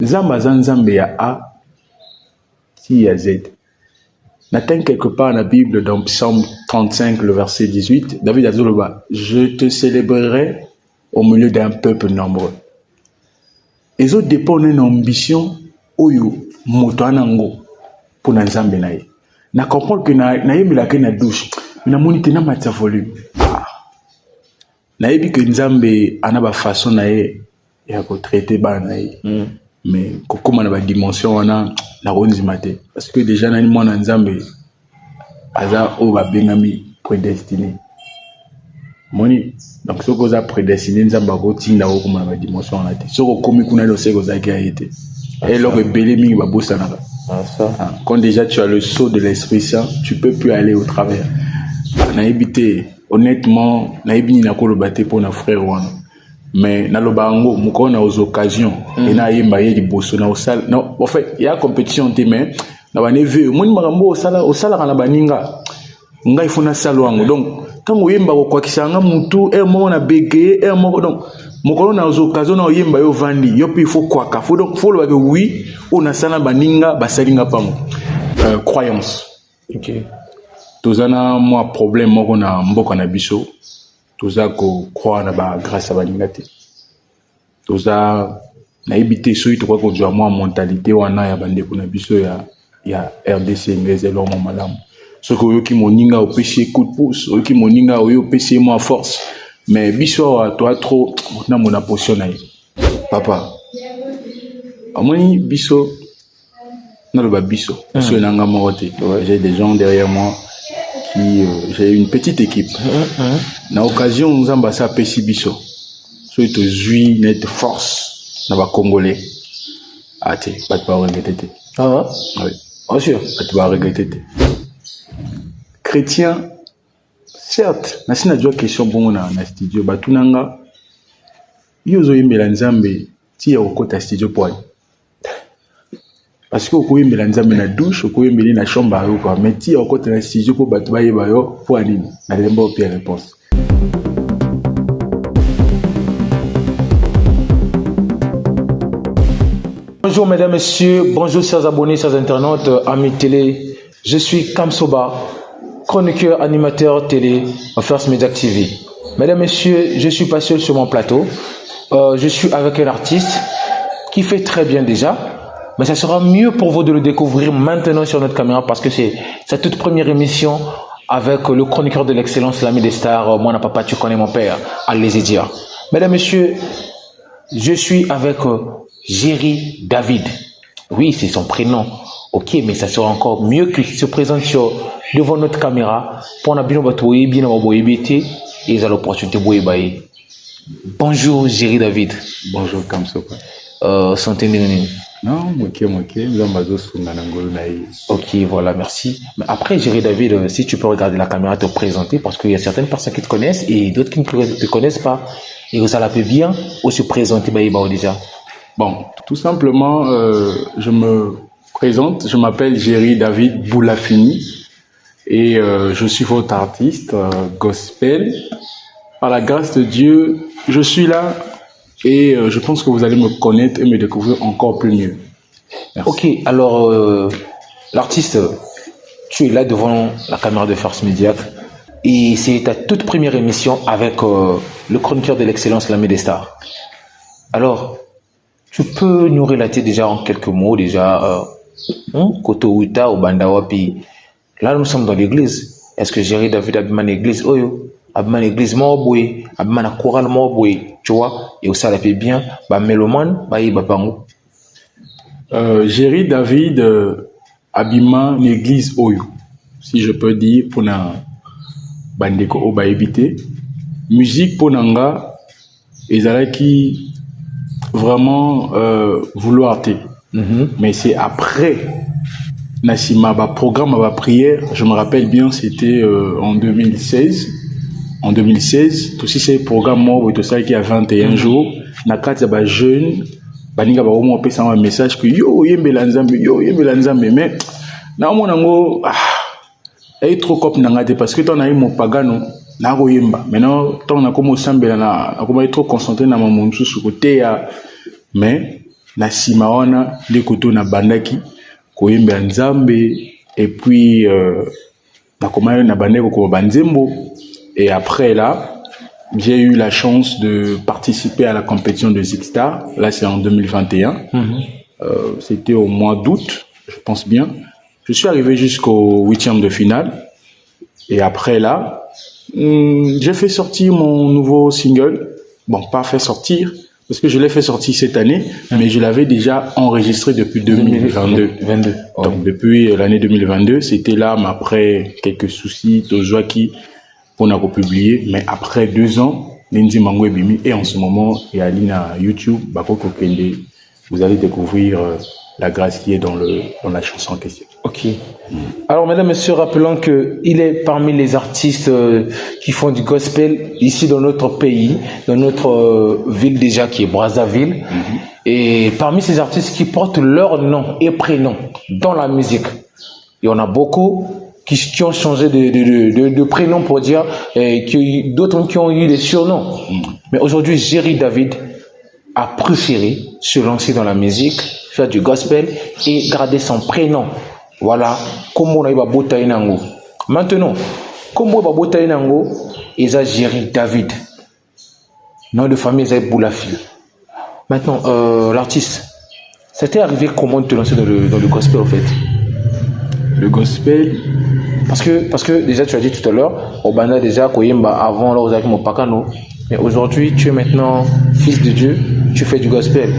Nzamba Nzambe ya A, si ya Z. N'atteint quelque part la Bible dans Psaume 35, le verset 18, David a dit, je te célébrerai au milieu d'un peuple nombreux. Les autres dépendent d'une ambition, oyo, motoanango, pour Nzambe nae. Na comprendre que nae milake na douche, na monite na matza volume. Nae bi que Nzambe anaba façon nae, ya ko traiter ba nae. Mais comment na ba dimension wana na ronzi mate. Parce que déjà na ni mwana Nzambe aza o ba bengami prédestiné. Moni donc ce qu'on a prédestiné Nzamba ko tinda ko kuma ba dimension wana te. Ce ko komi kuna lo se ko za ki a été. Et leur belé mingi ba bosana. Quand déjà tu as le sceau de l'Esprit Saint, tu peux plus aller au travers. Na évité honnêtement na ebini na ko lo baté pour na frère wana. Mais na lo bango moko na aux occasions et na yemba ye liboso na osala. Non, en fait, il y a compétition te mais na ba neve moni makambo osala kana baninga. Nga ifuna salo wango. Donc tango yemba ko kwa kisanga mutu mo na bege mo donc moko na aux occasions na yemba yo vandi yo puis il faut quoi ka faut donc faut le oui on a sana baninga basalinga pango. Croyance. OK. Tozana moi problème moko na mboka na biso. Toza ko croire na ba grâce à baninga te. Toza na ebité so to ko jwa moi mentalité wana ya bande ko na biso ya RDC ngeze lo mo malamu. Ce que yo ki moninga au péché coup de pouce, yo ki moninga au péché moi force. Mais biso toi trop na mona position na papa. Amoni biso na le biso. Parce que nanga moroté. J'ai des gens derrière moi qui j'ai une petite équipe. Na occasion nzamba sa péché biso. So to zui net force na ba congolais. Ate, pas de regretter. Ah oui. Bien sûr, pas de regretter. Chrétien, certes, na sina jwa question bongo na studio batunanga yozo yembela Nzambe ti ya okota studio poa. Parce que okoyembela Nzambe na douche, okoyembela na chambre yo quoi, mais ti ya okota na studio po batu ba yeba yo poa nini na lembo pia réponse. Bonjour mesdames, messieurs, bonjour chers abonnés, chers internautes, amis télé. Je suis Kamsoba, chroniqueur, animateur télé à First Media TV. Mesdames, messieurs, je suis pas seul sur mon plateau. Je suis avec un artiste qui fait très bien déjà. Mais ça sera mieux pour vous de le découvrir maintenant sur notre caméra parce que c'est sa toute première émission avec le chroniqueur de l'excellence, l'ami des stars, moi na papa, tu connais mon père, allez-y dire. Mesdames, messieurs, je suis avec Jerry David. Oui, c'est son prénom. Ok, mais ça sera encore mieux qu'il se présente devant notre caméra pour na bino batoye bien et ils ont l'opportunité de bonjour Jerry David. Bonjour Kamsoba. Santé nini. Non, ok, voilà, merci. Mais après, Jerry David, si tu peux regarder la caméra, te présenter, parce qu'il y a certaines personnes qui te connaissent et d'autres qui ne te connaissent pas. Et ça la peut bien ou se présenter déjà. Bon, tout simplement, je me présente, je m'appelle Jerry David Boulafini et je suis votre artiste gospel. Par la grâce de Dieu, je suis là. Et je pense que vous allez me connaître et me découvrir encore plus mieux. Merci. Ok, alors l'artiste, tu es là devant la caméra de First Media et c'est ta toute première émission avec le chroniqueur de l'excellence, l'ami des stars. Alors, tu peux nous relater déjà en quelques mots déjà Koto Wita ou Bandawapi. Là, nous sommes dans l'église. Est-ce que Jerry David a une église? Abman église morboui, abman a chorale morboui, tu vois, et ça la fait bien, bah mélomane, bah y bapango. Jerry David abima l'église oyo, si je peux dire, pour na bandeko oba éviter. Musique pour nanga, ezalaki vraiment vouloir te. Mais c'est après Nassima, bah programme, bah prière, je me rappelle bien, c'était en 2016. En 2016, tout ces programmes moi tout ça qui a 21 jours, na kati ba jeune, baninga ba omo pesa un message que yo yembela Nzambe mais na mona ngo est trop cop nanga parce que ton a eu mon pagano na go yemba. Maintenant ton na comme sambela na comme être trop concentré na mon sous côté mais na sima wana nde koto na bandaki koyemba nzambe et puis na komaya na bandeko ko banzembo et après là j'ai eu la chance de participer à la compétition de Zixstar. Là c'est en 2021. C'était au mois d'août, je pense bien. Je suis arrivé jusqu'au 8e de finale et après là j'ai fait sortir mon nouveau single. Bon, pas fait sortir, parce que je l'ai fait sortir cette année, mais je l'avais déjà enregistré depuis 2022. Donc, depuis l'année 2022, c'était là, mais après quelques soucis, Tozoaki, on a republié. Mais après 2 ans, Lindsay Mango et Bimi, et en ce moment, il y a Lina YouTube, Bakoko Kende, vous allez découvrir la grâce qui est dans la chanson en question. Ok. Alors, mesdames, messieurs, rappelons qu'il est parmi les artistes qui font du gospel ici dans notre pays, dans notre ville déjà qui est Brazzaville. Et parmi ces artistes qui portent leur nom et prénom dans la musique, il y en a beaucoup qui ont changé de prénom pour dire, et d'autres qui ont eu des surnoms. Mais aujourd'hui, Jerry David a préféré se lancer dans la musique, faire du gospel et garder son prénom. Voilà comment on a bota inango. Maintenant, comment on a bota inango, ils ont Jerry David. Nom de famille, ils ont Boulafi. Maintenant, l'artiste, c'était arrivé comment de te lancer dans le gospel en fait? Le gospel. Parce que déjà tu as dit tout à l'heure, au Banda déjà Koyemba avant là aux Akimo Pakano. Mais aujourd'hui, tu es maintenant fils de Dieu, tu fais du gospel.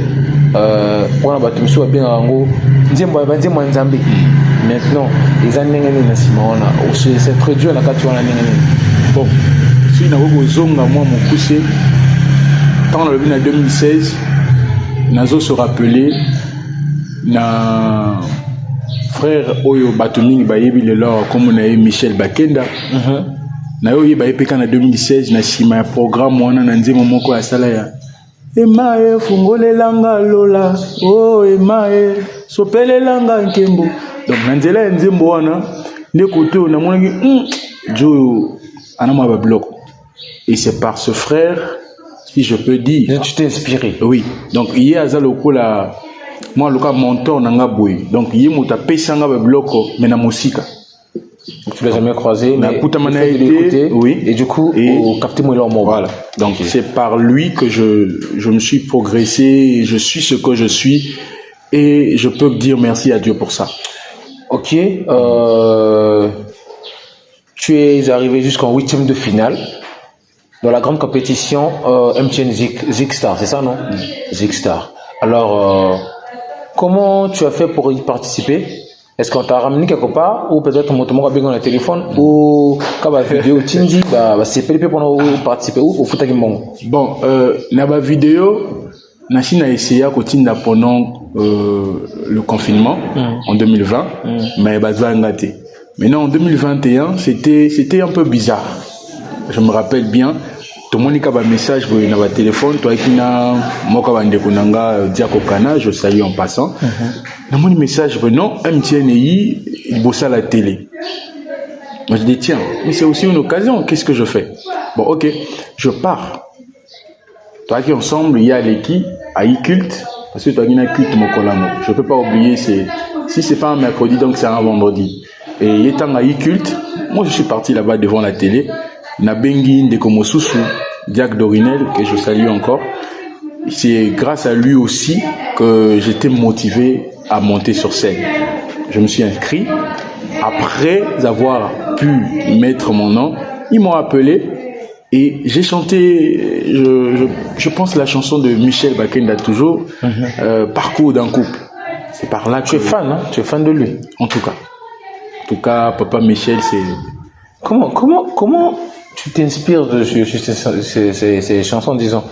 On a battu monsieur bien en maintenant, les années c'est très dur la capture la bon, si na go zonga moi mon poussé quand on est en 2016, nazo se rappeler na frère Oyo Batumini Bayebi le lor comme on a eu Michel Bakenda. Na yo yeba epeka na 2016 na sima ya programme wana na nzema moko ya sala ya Emae fungolelanga lola oh emae sopelelanga nkembo. Donc na nzela ya nzembo wana nde koto na monaki jo anama ba bloc. Et c'est par ce frère, si je peux dire, tu t'es inspiré. Oui. Donc il y a za lokola moi le cas mentor nanga boy. Donc il y a mota pesanga ba bloc mais na musika. Tu l'as jamais croisé, mais oui. Et du coup, au capté moi voilà. Donc c'est par lui que je me suis progressé, je suis ce que je suis, et je peux dire merci à Dieu pour ça. Ok. Tu es arrivé jusqu'en 8e de finale dans la grande compétition MTN Zixstar, c'est ça non? Zixstar. Alors, comment tu as fait pour y participer? Est-ce qu'on t'a ramené quelque part ou peut-être mon tomo a bien dans le téléphone ou quand la vidéo Tindi c'est PLP pour participer ou foot Bon, na ba vidéo na china essayé à Tinda pendant le confinement en 2020 mais bazwa ngate. Maintenant en 2021, c'était un peu bizarre. Je me rappelle bien tout le monde a un message dans le téléphone, toi qui n'a pas de konanga diakokana, je salue en passant. Dans mon message, non, MTNI, il bosse à la télé. Moi je dis tiens, mais c'est aussi une occasion, qu'est-ce que je fais? Bon ok, je pars. Toi qui ensemble, il y a l'équipe à e-culte, parce que toi qui n'as culte mon colamo. Je ne peux pas oublier, si c'est pas un mercredi, donc c'est un vendredi. Et étant à e-culte, moi je suis parti là-bas devant la télé. Nabengi Ndekomosusu, Diak Dorinel, que je salue encore. C'est grâce à lui aussi que j'étais motivé à monter sur scène. Je me suis inscrit. Après avoir pu mettre mon nom, ils m'ont appelé et j'ai chanté, je pense, la chanson de Michel Bakenda toujours, Parcours d'un couple. C'est par là que... Tu es fan, hein? Tu es fan de lui. En tout cas, Papa Michel, c'est... Comment tu t'inspires de ces chansons, disons?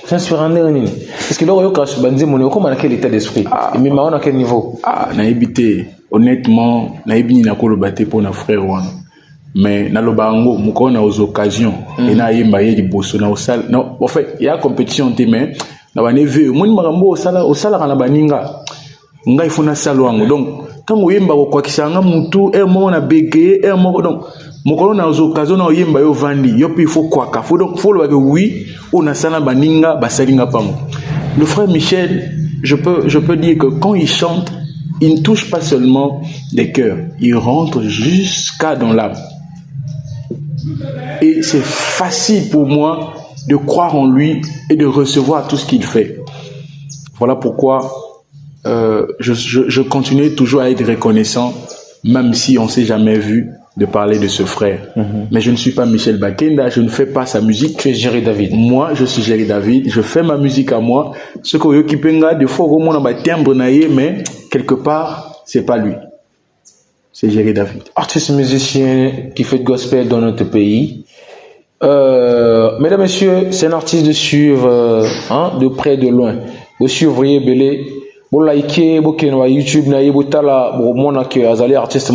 T'inspires en dernier. Est-ce que l'Oréo Crash Banzi Monio, comment à quel état d'esprit? Et même à quel niveau? Naïbité. Honnêtement, naïbini na kolobate pour nos frères wana. Mais na lobango, moko na aux occasions. Et na yemba ye di bosso na osal. Non, en fait, il y a compétition te mais na ba neve, moni marambo osala kana baninga. Nga ifuna salwango. Donc, quand on yemba ko kwakisanga mutu, mo na bege, mo donc mokolo na occasion na yemba yo vandi, yo il faut kwaka. Faut donc faut le oui, on a sana baninga basalinga pango. Le frère Michel, je peux dire que quand il chante, il ne touche pas seulement les cœurs, il rentre jusqu'à dans l'âme. Et c'est facile pour moi de croire en lui et de recevoir tout ce qu'il fait. Voilà pourquoi je continue toujours à être reconnaissant, même si on ne s'est jamais vu, de parler de ce frère. Mais je ne suis pas Michel Bakenda, je ne fais pas sa musique. Tu es Jerry David. Moi, je suis Jerry David, je fais ma musique à moi. Ce que vous kipenga, des fois, on a un timbre, mais quelque part, c'est pas lui. C'est Jerry David. Artiste musicien qui fait de gospel dans notre pays. Mesdames, messieurs, c'est un artiste de suivre de près, de loin. Vous suivriez Belé. Vous likez, vous sur YouTube, vous tala, vous montrez que vous allez artiste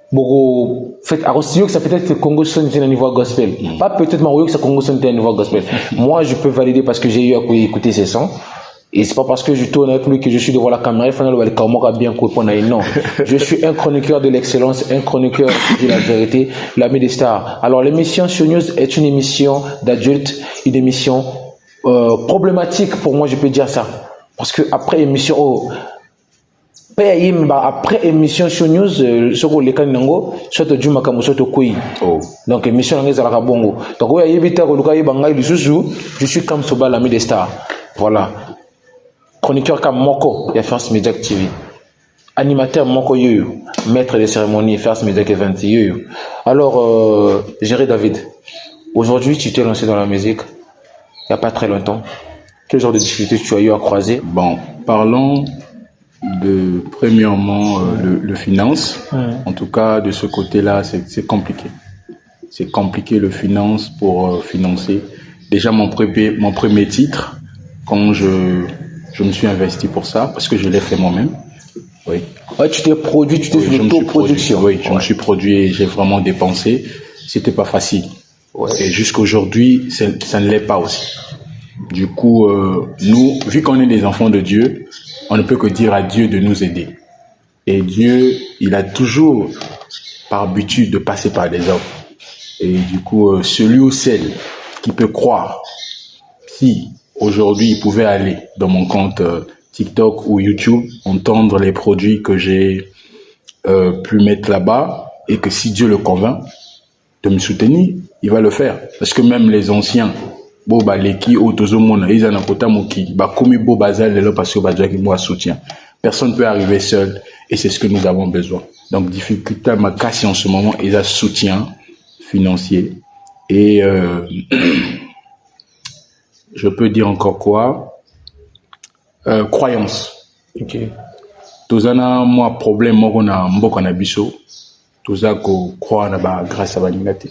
beaucoup fait à que ça peut-être que Congo sonne à niveau gospel, pas peut-être que ça Congo sonne à niveau gospel. Moi je peux valider parce que j'ai eu à écouter ses sons et c'est pas parce que je tourne avec lui que je suis devant la caméra bien non, je suis un chroniqueur de l'excellence, un chroniqueur de la vérité, l'ami des stars. Alors l'émission Show News est une émission d'adultes, une émission problématique pour moi, je peux dire ça parce que après émission après émission Show News sur les canaux soit du makamu soit koi donc émission ngeza la bongo donc ouais yebita ko luka yebanga je suis comme Soba l'ami des stars, voilà, chroniqueur comme Moko ya First Media TV, animateur Moko Yoyo, maître des cérémonies First Media Event Yoyo. Alors Jerry David, aujourd'hui tu t'es lancé dans la musique il y a pas très longtemps, quel genre de difficultés tu as eu à croiser? Bon, parlons de premièrement le finance. En tout cas de ce côté-là c'est compliqué. C'est compliqué le finance pour financer. Déjà mon premier titre, quand je me suis investi pour ça parce que je l'ai fait moi-même. Oui. Ouais, tu t'es produit, tu t'es fait l'auto-production. Oui, je me suis produit et j'ai vraiment dépensé. C'était pas facile. Ouais. Et jusqu'aujourd'hui, ça ne l'est pas aussi. Du coup, nous, vu qu'on est des enfants de Dieu, on ne peut que dire à Dieu de nous aider. Et Dieu, il a toujours par habitude de passer par des hommes. Et du coup, celui ou celle qui peut croire, si aujourd'hui il pouvait aller dans mon compte TikTok ou YouTube, entendre les produits que j'ai pu mettre là-bas, et que si Dieu le convainc de me soutenir, il va le faire. Parce que même les anciens, personne ne peut arriver seul et c'est ce que nous avons besoin. Donc difficulté à ma casse en ce moment, il y a soutien financier et je peux dire encore quoi, croyance. Ok. Tozana moi problème moko na mboka na biso, toza ko croire na ba grâce à baningate.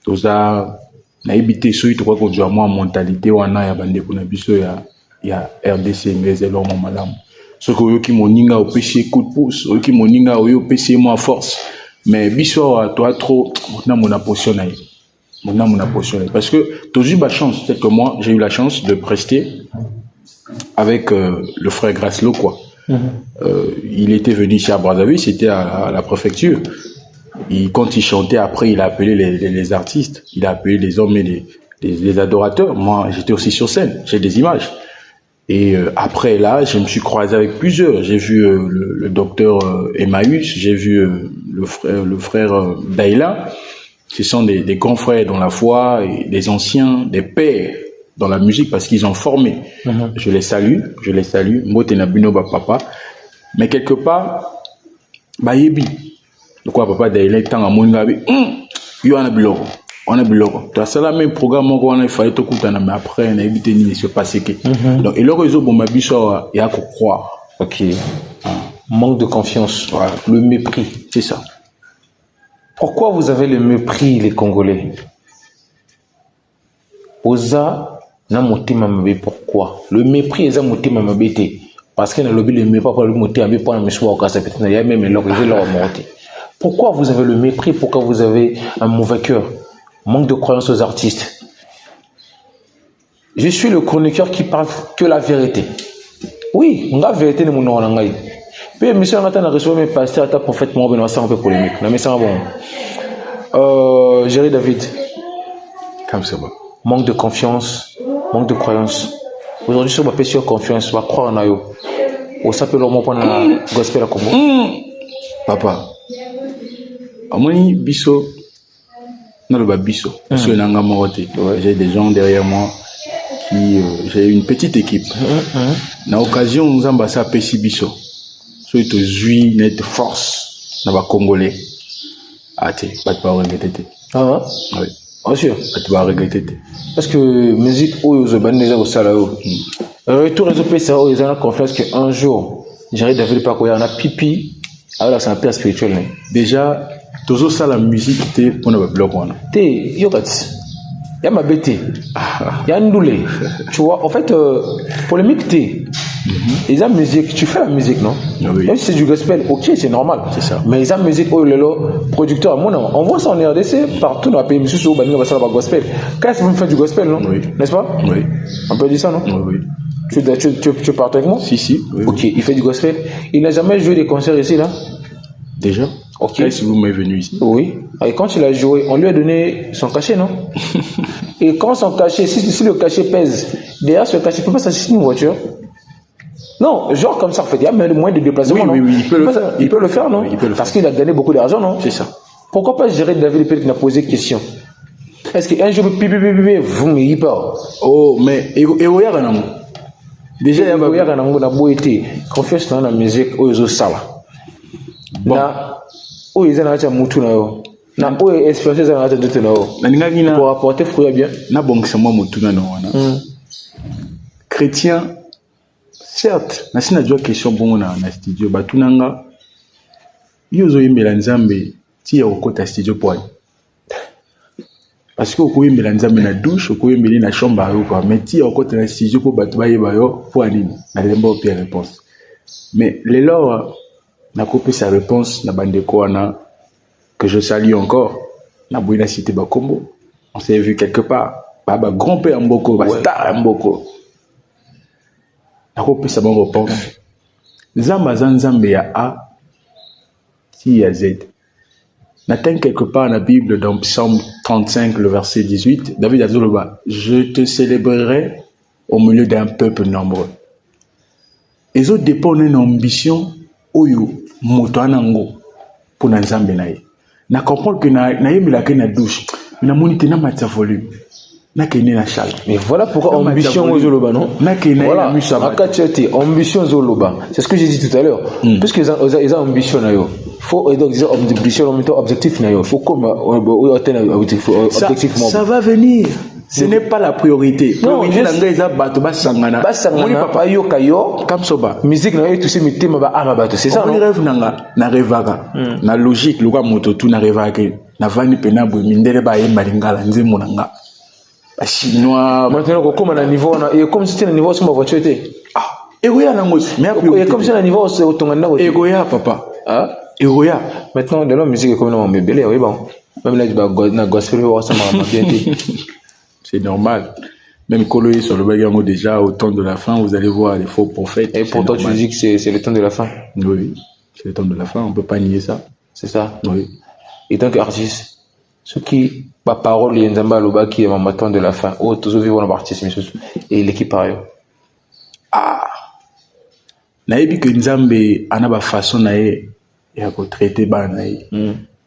Toza na ebité soyi to ko jwa moi mentalité wana ya bande ko na biso ya RDC ngezelo mo malamu. Soko yo ki moninga opesi coup de pouce, yo ki moninga oyo opesi moi force. Mais biso toi trop na mona position na parce que toujours ba chance, c'est que moi j'ai eu la chance de prester avec le frère Graslo quoi. Il était venu ici à Brazzaville, c'était à la préfecture. Quand il chantait, après, il a appelé les artistes, il a appelé les hommes et les adorateurs. Moi, j'étais aussi sur scène, j'ai des images. Et après, là, je me suis croisé avec plusieurs. J'ai vu le docteur Emmaüs, j'ai vu le frère Daïla. Ce sont des grands frères dans la foi, et des anciens, des pères dans la musique parce qu'ils ont formé. Je les salue. Mbote na bino ba papa. Mais quelque part, ba yebi. De quoi papa Daïla tant à mon gabi. Yo ana biloko. On a biloko. Tu as ça la même programme on a fait tout kutana mais après on a évité ni se passer que. Donc et le réseau bon ma biso y a qu'on croire. OK. Manque de confiance, voilà. Le mépris, c'est ça. Pourquoi vous avez le mépris les Congolais? Oza na motima mabe, pourquoi? Le mépris est un motima mabete parce que dans le le mépris pas le motima mabe pour me choix au cas peut-être il y a même leur morte. Pourquoi vous avez le mépris? Pourquoi vous avez un mauvais cœur? Manque de croyance aux artistes. Je suis le chroniqueur qui parle que la vérité. Oui, la vérité ne mon langue. Puis monsieur on a reçu mes pasteurs ta prophète moi ben ça un peu polémique. Mais ça bon. Jerry David. Comme ça va. Manque de confiance, manque de croyance aujourd'hui sur ma sur confiance va croire en yo au s'appelle au point na gospel à Congo papa amoni biso na le biso parce que nanga morote j'ai des gens derrière moi qui j'ai une petite équipe na occasion nous ambassa pesi biso so ito zui net force na ba congolais ate pas de regretter ah oui bien sûr pas de regretter parce que musique oyo zo ban déjà au salao retour réseau pesa oyo ils ont confiance que un jour j'arrive David pas quoi on a pipi alors c'est un peu spirituel déjà toujours ça la musique te pour le bloc on te yokati ya mabete ya ndoulé tu vois en fait polémique te ils ont musique tu fais la musique non oui. Même si c'est du gospel ok c'est normal c'est ça mais ils ont musique oh lelo producteur on voit ça en RDC partout dans le pays monsieur Bani va faire gospel quand est-ce que vous faites du gospel non oui. N'est-ce pas oui on peut dire ça non oui tu parles avec moi si oui, ok il fait du gospel il n'a jamais joué des concerts ici là déjà ok est-ce que vous m'êtes venu ici oui et quand il a joué on lui a donné son cachet non et quand son cachet si le cachet pèse derrière ce cachet tu peux pas s'assister une voiture non genre comme ça en fait il y a même moins de déplacement oui il peut le faire non oui, il peut le parce qu'il a gagné beaucoup d'argent non c'est ça pourquoi pas gérer David Lepere qui n'a posé question est-ce qu'un jour vous me peur oh mais et regarde non déjà il y a regarde na boité confiance dans la musique oyo zo sala na oyo ezana acha mutu na yo na oyo expérience ezana acha ndoto na yo na ningaki na pour apporter fruit bien na bongisa moi mutu na wana chrétien certes na sina jwa question bongo na studio batunanga yo zo yembela nzambe ti ya okota studio point parce que okoyembela nzambe na douche okoyembeli na chambre ayo quoi mais ti ya okota na studio po bato bayeba yo po anini na lemba opia réponse mais lelo na coupé sa réponse na bandeko wana que je salue encore na boina cité bakombo on s'est vu quelque part baba grand-père Mboko ba star Mboko na coupé sa bonne réponse nzamba nzambe ya A ti ya Z n'atteint quelque part dans la Bible dans Psaume 35 le verset 18 David a dit là-bas je te célébrerai au milieu d'un peuple nombreux et autres dépend d'une ambition oyo moto anango pour na nzambe na ye na comprendre que na yembela ke na douche na monite na matia volume na kene na chale mais voilà pourquoi ambition zoloba non na kene voilà na musaba akachete ambition zoloba c'est ce que j'ai dit tout à l'heure puisque ils ont ambition na yo faut donc ils ont ambition objectif na yo faut comme atteindre objectif ça va venir ce n'est pas la priorité. Non, je n'ai pas bato basangana. Basangana. Papa yo kayo. Kamsoba. Musique na yo tout ces mitema ba amabato. C'est ça non? On rêve nanga na revaka. Na logique luka moto tu na revaka. Na vani pena bo mindele ba yemba lingala nzemo nanga. Ba chinois. Maintenant comme na niveau na et comme si c'était un niveau sur ma voiture était. Ah. Egoya nango. Mais comme si un niveau sur ton ngana. Egoya papa. Ah. Egoya. Maintenant de la musique comme na mbebele oui bon. Même là du na gospel wa ça m'a bien dit. C'est normal. Même Koloé sur le bagarre déjà au temps de la fin, vous allez voir les faux prophètes. Et pourtant tu dis que c'est le temps de la fin. Oui, c'est le temps de la fin, on peut pas nier ça. C'est ça. Oui. Et tant qu'artiste, ce qui ma parole est Nzamba Loba qui est ma temps de la fin. Oh, tous ceux qui vont artiste et l'équipe pareil. Ah. Naebi que Nzambe ana ba façon nae ya ko traiter ba nae.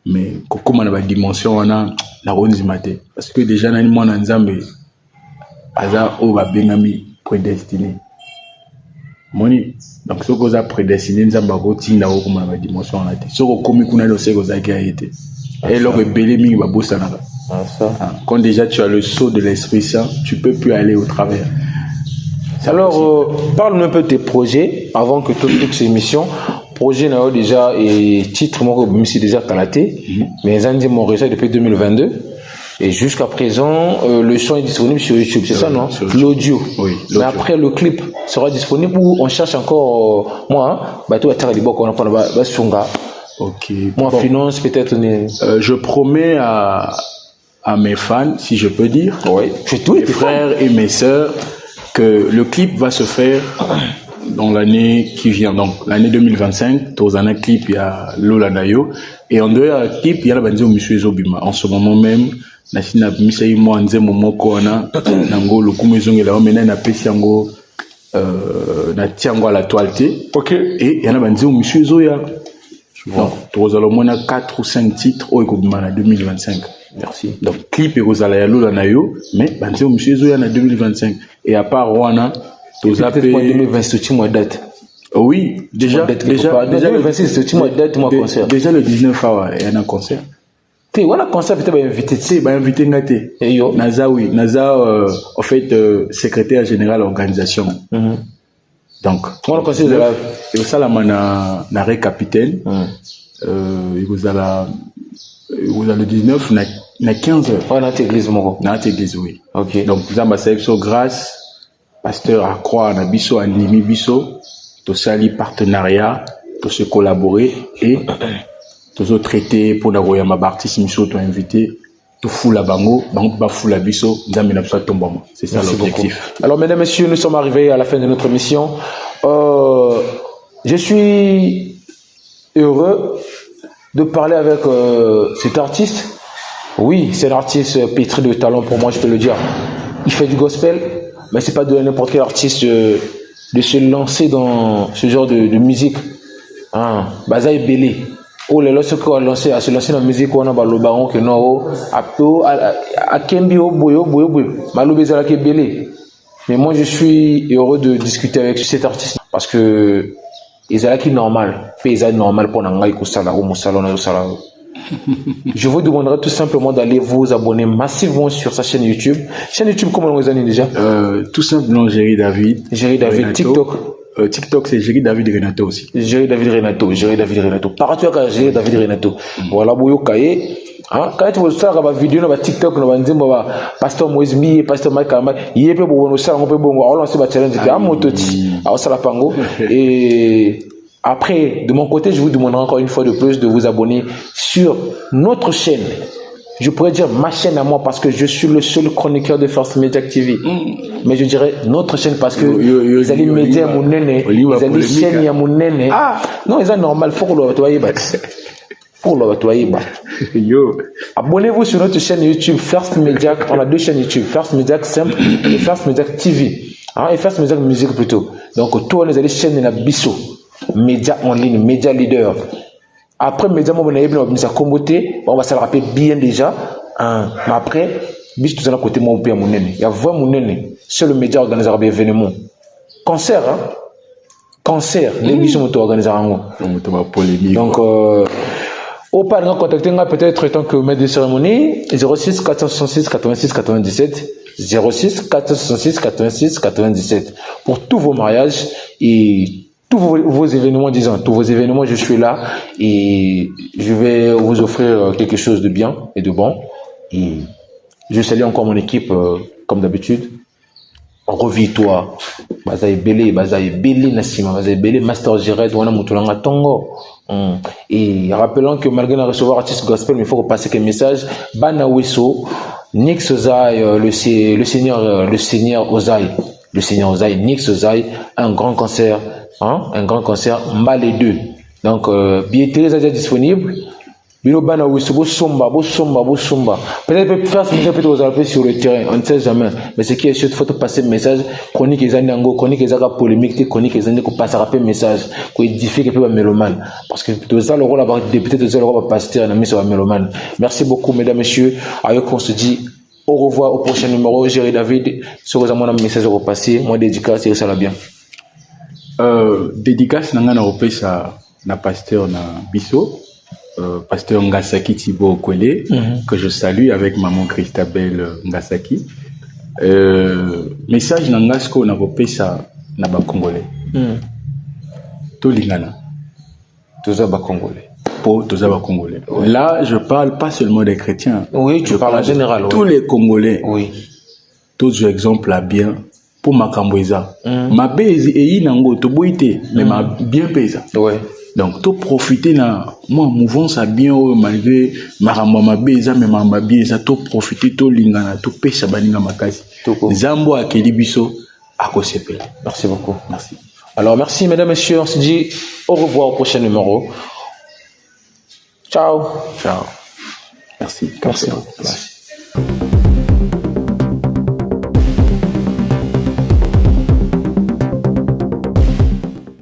Mais comment on a dimension on a la ronzimate parce que déjà na moi na Nzambe aza o ba bengami prédestiné moni donc ce que a prédestiné Nzamba ko tinda ko comment na dimension on a te ce que komi kuna lo se ko za ki a été et lo que belé mingi ba bosana ça quand déjà tu as le sceau de l'Esprit Saint tu peux plus aller au travers. Alors parle-nous un peu de tes projets avant que toutes ces émissions projet n'a déjà et titre moi comme si déjà calaté mais ils ont dit mon réseau depuis 2022 et jusqu'à présent le son est disponible sur YouTube c'est ça non l'audio oui mais après le clip sera disponible ou on cherche encore moi bah tout à terre du boc on a pas là sunga ok moi bon. Finance peut-être je promets à mes fans si je peux dire oui mes frères et mes sœurs que le clip va se faire dans l'année qui vient, donc l'année 2025, dans un clip, il y a Lola Dayo, et en dehors du clip, il y a la bande de Monsieur Zobima. En ce moment même, Nasina Misaï Moanze Momoko, Nango, le Kumezong et la Omena, na Pesiango, na tiango à la toileté. Ok. Et il y en a qui ont monsieur Zoya. Donc, tu as au moins 4 ou 5 titres au en 2025. Merci. Donc, clip et Rosala Yalo la Nayo, mais Banzé monsieur Zoya en 2025. Et à part Rwana, tu as peut-être 2026, tu m'as date. Oui, déjà 2026, c'est moi date, moi concert. Déjà le 19 août, il y a un concert. Tu vois, un concert peut-être invité. Tu sais, invité Ngate. Naza, oui. Naza, en fait, secrétaire général de l'organisation. Donc, on a conseillé de la. Et au Salama, na capitaine. Il vous a le 19, na 15 heures. On a l'église, mon gars. Na l'église, oui. Ok. Donc, vous avez ça, grâce, pasteur à croire, na biso, à Limi biso, tout ça, les partenariats, tout se collaborer et tout se traiter pour la ma artiste, miso, tout invité. Tout fou la bango, bango fou la biso, c'est ça l'objectif. Alors mesdames, messieurs, nous sommes arrivés à la fin de notre émission. Je suis heureux de parler avec cet artiste. Oui, c'est un artiste pétri de talent pour moi, je peux le dire. Il fait du gospel, mais c'est pas de n'importe quel artiste de se lancer dans ce genre de musique. Bazaï Belé. Oh, les lorsque on a lancé à se lancer dans la musique, on a le baron que non, à Kembi, boyo, malobézala qui est belé. Mais moi, je suis heureux de discuter avec cet artiste parce que ils ont qui normal, ils normal pour n'engager que ça là ou salon ça. Je vous demanderai tout simplement d'aller vous abonner massivement sur sa chaîne YouTube. Chaîne YouTube, comment on vous a dit déjà? Tout simplement Jerry David. Jerry David, TikTok. TikTok, c'est Jerry David Renato aussi. Jerry David Renato. Partout à Jerry David Renato. Voilà, Boyo Kaye. Quand tu vois ça, la vidéo, la TikTok, la vidéo, Pasteur Moïse Mi, Pasteur Mike Kamba, il y a peu bon, ça, on peut bon, on lance le challenge, à Mototi, à Osalapango. Et après, de mon côté, je vous demanderai encore une fois de plus de vous abonner sur notre chaîne. Je pourrais dire ma chaîne à moi parce que je suis le seul chroniqueur de First Media TV. Mais je dirais notre chaîne parce que ils allaient médias mon nene, ils allaient chaîne à mon nene. Non, c'est normal, faut que le voyez abonnez-vous sur notre chaîne YouTube First Media. On a deux chaînes YouTube, First Media Simple et First Media TV. Et First Media Musique plutôt. Donc tous les chaînes de la Bisso, médias en ligne, médias leader. Après, médias, on va comboter, on va se rappeler bien déjà. Mais après, bis tout ça à côté, moi, on peut mon nene. Il y a vraiment mon nene. C'est le média organisé un événement. Concert, Concert, les bis sont organisés Donc, au parlant, contactez-moi peut-être tant que maître de cérémonie, 06 466 86 97. 06 466 86 97. Pour tous vos mariages et tous vos événements, tous vos événements, je suis là et je vais vous offrir quelque chose de bien et de bon. Et je salue encore mon équipe, comme d'habitude. Revis-toi. Bazaï Belé, Nassima, Bazaï Belé, Master Jired, Wana Mutulanga Tongo. Et rappelons que malgré la recevoir artiste gospel, il faut passer quelques messages. Bana Wesso, Nix Ozaï, le Seigneur Ozaï, Nix Ozaï, un grand concert. Un grand concert, Mbale 2. Donc, billetterie est déjà disponible. Bilobana Wissou, Somba. Peut-être faire ce que vous avez sur le terrain, on ne sait jamais. Mais ce qui est sûr, il faut passer le message. Chronique les années, chronique les années polémiques, chronique les années qu'on passe à rappeler le message, qu'on édifie quelqu'un de mélomane. Parce que tout ça, le rôle d'avoir député, tout ça, le rôle de pasteur, on a mis sur la mélomane. Merci beaucoup, mesdames, messieurs. Avec on se dit au revoir au prochain numéro. Jerry David, sur un message au passé. Moi, dédicace, et ça va bien. Dédicace nanga na opesa na pasteur na biso pasteur Ngasaki Thibaut Okwele que je salue avec maman Christabel Ngasaki. Message nanga sko na opesa na ba congolais. To lingana. Toza ba congolais. Pour toza ba congolais. Là, je parle pas seulement des chrétiens. Oui, tu parles en général. Tous les Congolais. Oui. Tous exemples à bien. Pour ma camboueza, ma base et inango to boité, mais ma bien pesa. Ouais. Donc, to profiter na moi mouvons ça bien malgré ma base, mais ma bien ça to profiter to lingana to pesa baninga makasi. Zambo a kelibiso à Kosepe. Merci beaucoup. Merci. Alors merci mesdames et messieurs, on se dit au revoir au prochain numéro. Ciao. Ciao. Merci. Merci.